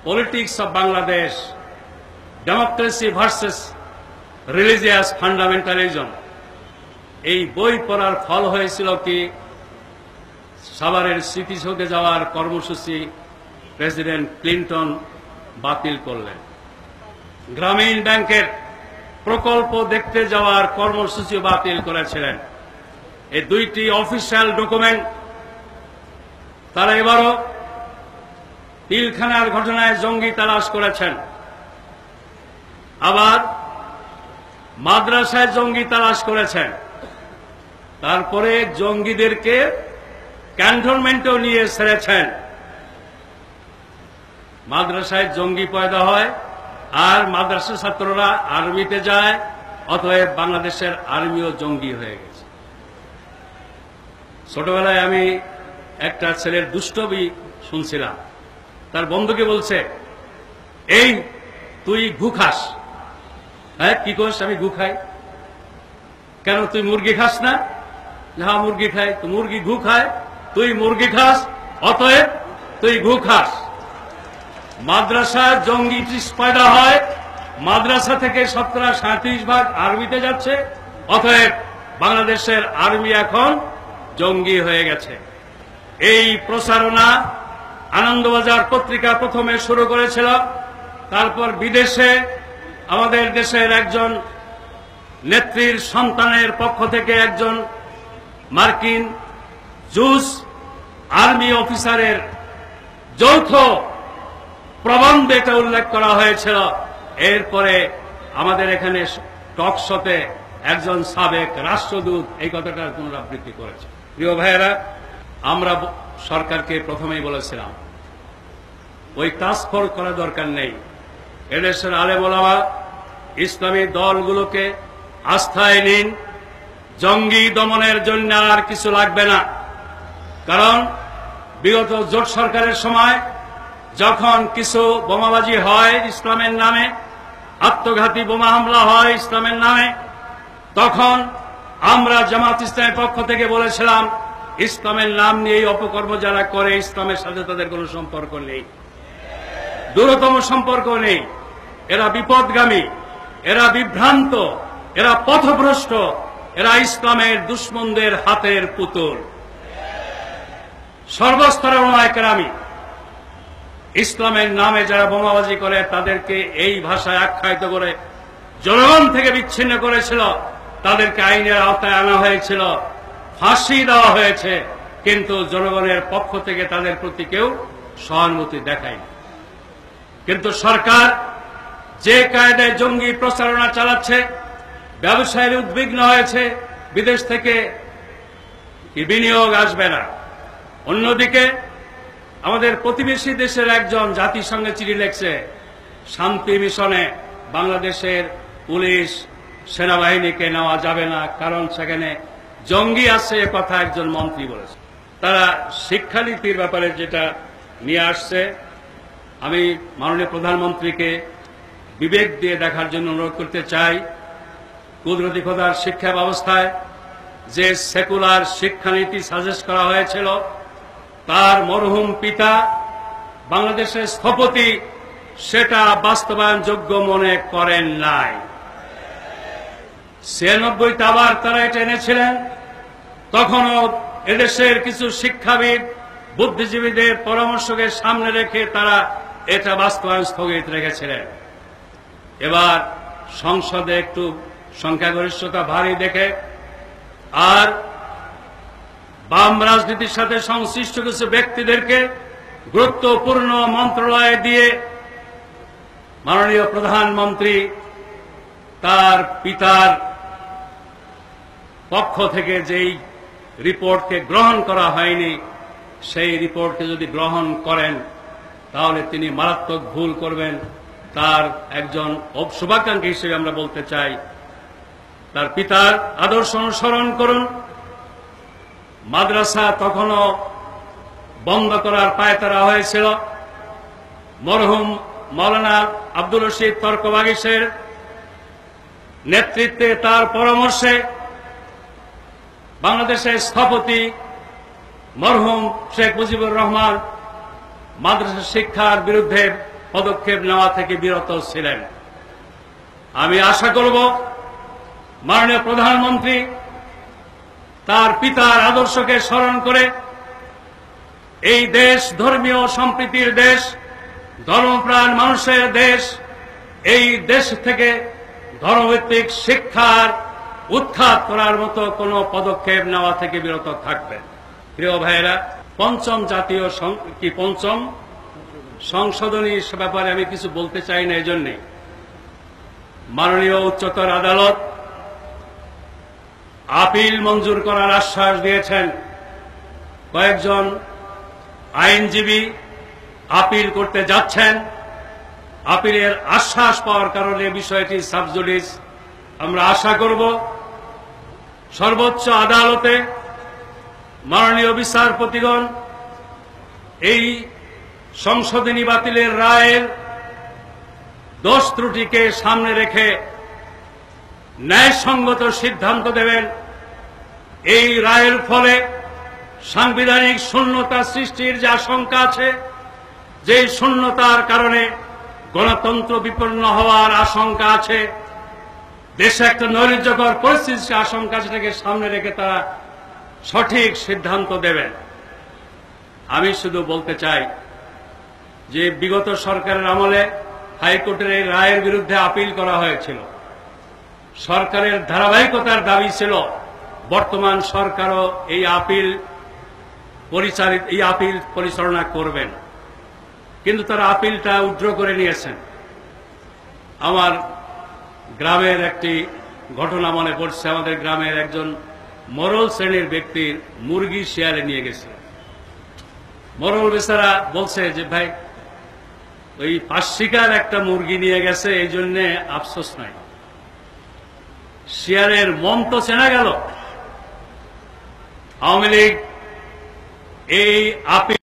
Politics of Bangladesh, democracy versus religious fundamentalism, এই বই পড়ার ফল হয়েছিল কি সাভারের স্মৃতিসৌধে যাওয়ার কর্মসূচি প্রেসিডেন্ট ক্লিন্টন বাতিল করলেন। গ্রামীণ ব্যাংকের প্রকল্প দেখতে যাওয়ার কর্মসূচি বাতিল করেছিলেন। এই দুইটি অফিসিয়াল ডকুমেন্ট। তারা এবারও পিলখানার ঘটনায় জঙ্গি তালাশ করেছেন, আবার মাদ্রাসায় জঙ্গি তালাশ করেছেন, তারপরে জঙ্গিদেরকে ক্যান্টনমেন্টেও নিয়ে ছেড়েছেন। মাদ্রাসায় জঙ্গি পয়দা হয় আর মাদ্রাসা ছাত্ররা আর্মিতে যায়, অতএব বাংলাদেশের আর্মিও জঙ্গি হয়ে গেছে। ছোটবেলায় আমি একটা ছেলের দুষ্টমি শুনছিলাম। তার বন্ধুকে বলছে, এই তুই ঘু খাস? হ্যাঁ, কি করিস? আমি ঘু খাই। কেন, তুই মুরগি খাস না? হ্যাঁ, মুরগি খাই। তো মুরগি ঘু খায়, তুই মুরগি খাস, অতএব তুই ঘু খাস। মাদ্রাসা জঙ্গি পয়দা হয়, মাদ্রাসা থেকে 37% আর্মিতে যাচ্ছে, অতএব বাংলাদেশের আর্মি এখন জঙ্গি হয়ে গেছে। এই প্রচারণা আনন্দবাজার পত্রিকা প্রথমে শুরু করেছিল, তারপর বিদেশে আমাদের দেশের একজন নেত্রীর সন্তানের পক্ষ থেকে একজন মার্কিন জুস আর্মি অফিসারের যৌথ প্রবন্ধে এটা উল্লেখ করা হয়েছিল। এরপরে আমাদের এখানে টক শোতে একজন সাবেক রাষ্ট্রদূত এই কথাটার পুনরাবৃত্তি করেছে। প্রিয় ভাইয়েরা, আমরা সরকারকে প্রথমেই বলেছিলাম ওই টাস্ক ফোর্স করা দরকার নেই। এদেশের আলেম ওলামা ইসলামী দলগুলোকে আস্থায় নিন, জঙ্গি দমনের জন্য আর কিছু লাগবে না। কারণ বিগত জোট সরকারের সময় যখন কিছু বোমাবাজি হয় ইসলামের নামে, আত্মঘাতী বোমা হামলা হয় ইসলামের নামে, তখন আমরা জামাত ইসলামের পক্ষ থেকে বলেছিলাম ইসলামের নাম নিয়ে অপকর্ম যারা করে ইসলামের সাথে তাদের কোনো সম্পর্ক নেই, দূরতম সম্পর্ক নেই। এরা বিপদগামী, এরা বিভ্রান্ত, এরা পথভ্রষ্ট, এরা ইসলামের দুশমনদের হাতের পুতুল। সর্বস্তরের ওলামায়ে কেরামি ইসলামের নামে যারা বোমাবাজি করে তাদেরকে এই ভাষায় আখ্যায়িত করে জনগণ থেকে বিচ্ছিন্ন করেছিল, তাদেরকে আইনের আওতায় আনা হয়েছিল, ফাঁসি দেওয়া হয়েছে, কিন্তু জনগণের পক্ষ থেকে তাদের প্রতি কেউ সহানুভূতি দেখায়নি। কিন্তু সরকার যে কায়দায় জঙ্গি প্রচারণা চালাচ্ছে, ব্যবসায়ীরা উদ্বিগ্ন হয়েছে, বিদেশ থেকে বিনিয়োগ আসবে না। অন্যদিকে আমাদের প্রতিবেশী দেশের একজন জাতিসংঘে চিঠি লিখছে, শান্তি মিশনে বাংলাদেশের পুলিশ সেনাবাহিনীকে নেওয়া যাবে না, কারণ সেখানে জঙ্গি আছে, কথা একজন মন্ত্রী বলেছে। তারা শিক্ষানীতির ব্যাপারে যেটা নিয়ে আসছে, আমি মাননীয় প্রধানমন্ত্রীকে বিবেক দিয়ে দেখার জন্য অনুরোধ করতে চাই। কুদরতি খোদার শিক্ষা ব্যবস্থায় যে সেকুলার শিক্ষানীতি সাজেস্ট করা হয়েছিল, তার মরহুম পিতা বাংলাদেশের স্থপতি সেটা বাস্তবায়নযোগ্য মনে করেন নাই। 96তে আবার তারা এটা এনেছিলেন, তখনও এদেশের কিছু শিক্ষাবিদ বুদ্ধিজীবীদের পরামর্শকে সামনে রেখে তারা এটা বাস্তবায়ন স্থগিত রেখেছিলেন। এবার সংসদে একটু সংখ্যাগরিষ্ঠতা ভারী দেখে আর বাম রাজনীতির সাথে সংশ্লিষ্ট কিছু ব্যক্তিদেরকে গুরুত্বপূর্ণ মন্ত্রণালয়ে দিয়ে মাননীয় প্রধানমন্ত্রী তার পিতার পক্ষ থেকে যেই রিপোর্টকে গ্রহণ করা হয়নি, সেই রিপোর্টকে যদি গ্রহণ করেন তাহলে তিনি মারাত্মক ভুল করবেন। তার একজন শুভাকাঙ্ক্ষী হিসেবে আমরা বলতে চাই, তার পিতার আদর্শ অনুসরণ করুন। মাদ্রাসা তখনও বন্ধ করার পায়তারা হয়েছিল। মরহুম মাওলানা আব্দুল রশিদ তর্কবাগীশের নেতৃত্বে, তার পরামর্শে বাংলাদেশের স্থপতি মরহুম শেখ মুজিবুর রহমান মাদ্রাসা শিক্ষার বিরুদ্ধে পদক্ষেপ নেওয়া থেকে বিরত ছিলেন। আমি আশা করব মাননীয় প্রধানমন্ত্রী তার পিতার আদর্শকে স্মরণ করে এই দেশ ধর্মীয় সম্প্রীতির দেশ, ধর্মপ্রাণ মানুষের দেশ, এই দেশ থেকে ধর্মভিত্তিক শিক্ষার উৎখাত করার মতো কোনো পদক্ষেপ নেওয়া থেকে বিরত থাকবেন। প্রিয় ভাইয়েরা, পঞ্চম সংশোধনী ব্যাপারে আমি কিছু বলতে চাই না। এই জন্যে মাননীয় উচ্চতর আদালত আপিল মঞ্জুর করার আশ্বাস দিয়েছেন। কয়েকজন আইনজীবী আপিল করতে যাচ্ছেন। আপিলের আশ্বাস পাওয়ার কারণে বিষয়টি সাবজুডিস। আমরা আশা করব সর্বোচ্চ আদালতে মাননীয় বিচারপতিগণ এই সংশোধনী বাতিলের রায়ের দোষ ত্রুটিকে সামনে রেখে ন্যায়সঙ্গত সিদ্ধান্ত দেবেন। এই রায়ের ফলে সাংবিধানিক শূন্যতা সৃষ্টির যে আশঙ্কা আছে, যে শূন্যতার কারণে গণতন্ত্র বিপন্ন হওয়ার আশঙ্কা আছে, দেশে একটা নৈরাজ্যকর পরিস্থিতির আশঙ্কা, সেটাকে সামনে রেখে তারা সঠিক সিদ্ধান্ত দেবেন। আমি শুধু বলতে চাই যে বিগত সরকারের আমলে হাইকোর্টের এই রায়ের বিরুদ্ধে আপিল করা হয়েছিল। সরকারের ধারাবাহিকতার দাবি ছিল বর্তমান সরকারও এই আপিল পরিচালনা করবেন, কিন্তু তারা আপিলটা উইথড্র করে নিয়েছেন। আমার গ্রামের একটি ঘটনা মনে পড়ছে। আমাদের গ্রামের একজন মরল শ্রেণীর ব্যক্তির মুরগি শেয়ারে নিয়ে গেছে। মরল বেচারা বলছে যে ভাই, ওই 5 শিকার একটা মুরগি নিয়ে গেছে, এই জন্য আফসোস নাই, শেয়ারের মন তো চেনা গেল। আওয়ামী লীগ এই আপিল